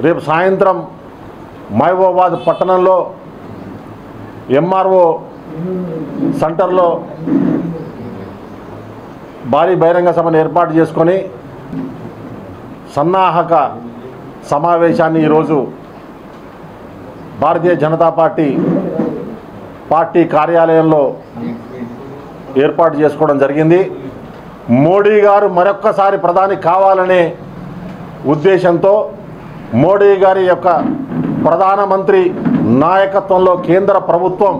రేపు సాయంత్రం మహబూబాబాద్ పట్టణంలో ఎంఆర్ఓ సెంటర్లో భారీ బహిరంగ సభను ఏర్పాటు చేసుకొని సన్నాహక సమావేశాన్ని ఈరోజు భారతీయ జనతా పార్టీ కార్యాలయంలో ఏర్పాటు చేసుకోవడం జరిగింది. మోడీ గారు మరొక్కసారి ప్రధాని కావాలనే ఉద్దేశంతో మోడీ గారి యొక్క ప్రధానమంత్రి నాయకత్వంలో కేంద్ర ప్రభుత్వం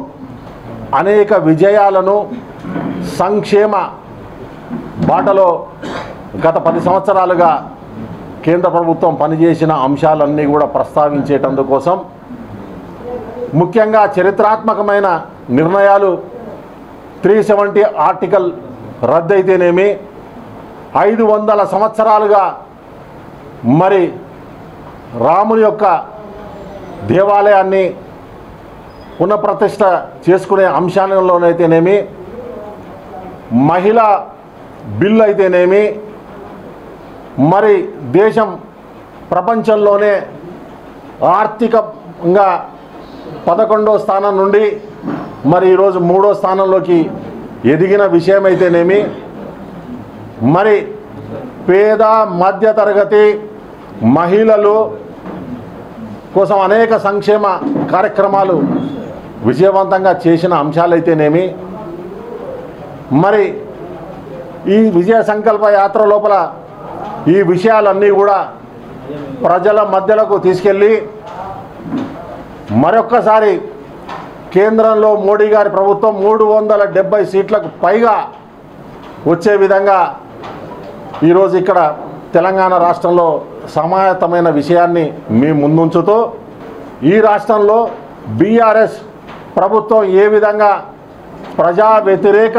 అనేక విజయాలను సంక్షేమ బాటలో గత 10 సంవత్సరాలుగా కేంద్ర ప్రభుత్వం పనిచేసిన అంశాలన్నీ కూడా ప్రస్తావించేటందుకోసం ముఖ్యంగా చరిత్రాత్మకమైన నిర్ణయాలు 370 ఆర్టికల్ రద్దయితేనేమి 500 సంవత్సరాలుగా మరి రాముని యొక్క దేవాలయాన్ని పునఃప్రతిష్ఠ చేసుకునే అంశాలలోనైతేనేమి మహిళా బిల్లు అయితేనేమి మరి దేశం ప్రపంచంలోనే ఆర్థికంగా 11వ స్థానం నుండి మరి ఈరోజు 3వ స్థానంలోకి ఎదిగిన విషయం అయితేనేమి మరి పేద మధ్యతరగతి మహిళలు కోసం అనేక సంక్షేమ కార్యక్రమాలు విజయవంతంగా చేసిన అంశాలైతేనేమి మరి ఈ విజయ సంకల్ప యాత్ర లోపల ఈ విషయాలన్నీ కూడా ప్రజల మధ్యలోకి తీసుకెళ్ళి మరొక్కసారి కేంద్రంలో మోడీ గారి ప్రభుత్వం 370 సీట్లకు పైగా వచ్చే విధంగా ఈరోజు ఇక్కడ తెలంగాణ రాష్ట్రంలో సమాయత్తమైన విషయాన్ని మీ ముందుంచుతూ ఈ రాష్ట్రంలో బీఆర్ఎస్ ప్రభుత్వం ఏ విధంగా ప్రజా వ్యతిరేక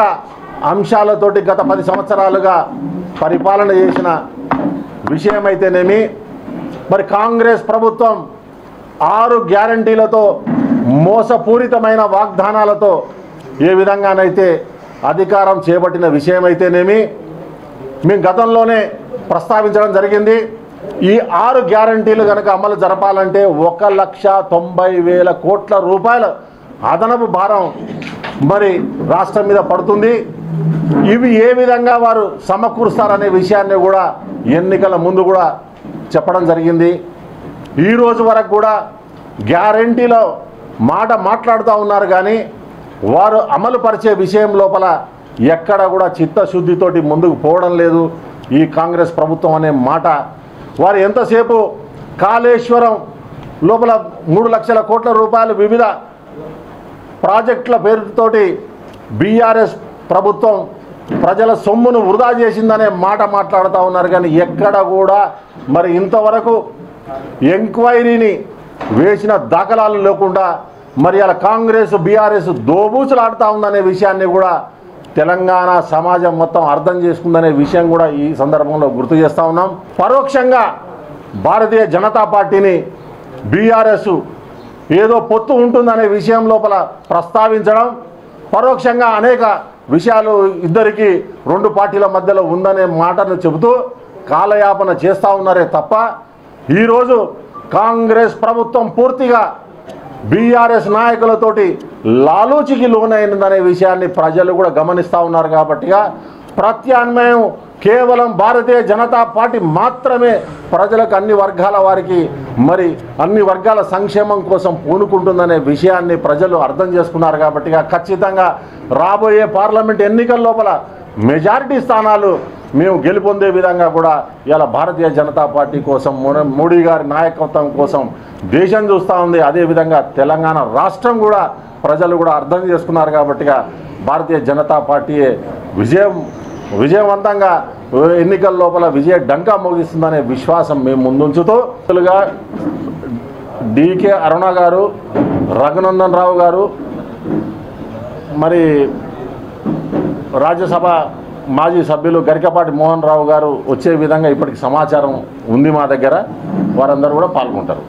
అంశాలతోటి గత 10 సంవత్సరాలుగా పరిపాలన చేసిన విషయమైతేనేమి మరి కాంగ్రెస్ ప్రభుత్వం 6 గ్యారంటీలతో మోసపూరితమైన వాగ్దానాలతో ఏ విధంగానైతే అధికారం చేపట్టిన విషయమైతేనేమి మేము గతంలోనే ప్రస్తావించడం జరిగింది. ఈ 6 గ్యారంటీలు కనుక అమలు జరపాలంటే 1,90,000 కోట్ల రూపాయల అదనపు భారం మరి రాష్ట్రం మీద పడుతుంది. ఇవి ఏ విధంగా వారు సమకూరుస్తారనే విషయాన్ని కూడా ఎన్నికల ముందు కూడా చెప్పడం జరిగింది. ఈ రోజు వరకు కూడా గ్యారంటీలో మాట్లాడుతూ ఉన్నారు కానీ వారు అమలు పరిచే విషయం లోపల ఎక్కడ కూడా చిత్తశుద్ధితోటి ముందుకు పోవడం లేదు ఈ కాంగ్రెస్ ప్రభుత్వం అనే మాట. వారు ఎంతసేపు కాళేశ్వరం లోపల 3 లక్షల కోట్ల రూపాయలు వివిధ ప్రాజెక్టుల పేరుతోటి బీఆర్ఎస్ ప్రభుత్వం ప్రజల సొమ్మును వృధా చేసిందనే మాట మాట్లాడుతూ ఉన్నారు కానీ ఎక్కడ కూడా మరి ఇంతవరకు ఎంక్వైరీని వేసిన దాఖలాలు లేకుండా మరి అలా కాంగ్రెస్ బీఆర్ఎస్ దోబూచులాడుతూ ఉందనే విషయాన్ని కూడా తెలంగాణ సమాజం మొత్తం అర్థం చేసుకుందనే విషయం కూడా ఈ సందర్భంలో గుర్తు చేస్తూ ఉన్నాం. పరోక్షంగా భారతీయ జనతా పార్టీని బీఆర్ఎస్ ఏదో పొత్తు ఉంటుందనే విషయం లోపల ప్రస్తావించడం, పరోక్షంగా అనేక విషయాలు ఇద్దరికి 2 పార్టీల మధ్యలో ఉందనే మాటను చెబుతూ కాలయాపన చేస్తూ ఉన్నారే తప్ప ఈరోజు కాంగ్రెస్ ప్రభుత్వం పూర్తిగా బీఆర్ఎస్ నాయకులతోటి లాలూచికి లోనైందనే విషయాన్ని ప్రజలు కూడా గమనిస్తూ ఉన్నారు. కాబట్టిగా ప్రత్యామ్నాయం కేవలం భారతీయ జనతా పార్టీ మాత్రమే ప్రజలకు అన్ని వర్గాల వారికి మరి అన్ని వర్గాల సంక్షేమం కోసం పూనుకుంటుందనే విషయాన్ని ప్రజలు అర్థం చేసుకున్నారు. కాబట్టిగా ఖచ్చితంగా రాబోయే పార్లమెంట్ ఎన్నికల లోపల మెజారిటీ స్థానాలు మేము గెలుపొందే విధంగా కూడా ఇలా భారతీయ జనతా పార్టీ కోసం మోడీ గారి నాయకత్వం కోసం దేశం చూస్తూ ఉంది. అదేవిధంగా తెలంగాణ రాష్ట్రం కూడా ప్రజలు కూడా అర్థం చేసుకున్నారు. కాబట్టిగా భారతీయ జనతా పార్టీయే విజయవంతంగా ఎన్నికల లోపల విజయ డంకా మోగిస్తుందనే విశ్వాసం మేము ముందుంచుతూ డికే అరుణ గారు, రఘునందన్ రావు గారు, మరి రాజ్యసభ మాజీ సభ్యులు గరికపాటి మోహన్ రావు గారు వచ్చే విధంగా ఇప్పటికి సమాచారం ఉంది మా దగ్గర. వారందరూ కూడా పాల్గొంటారు.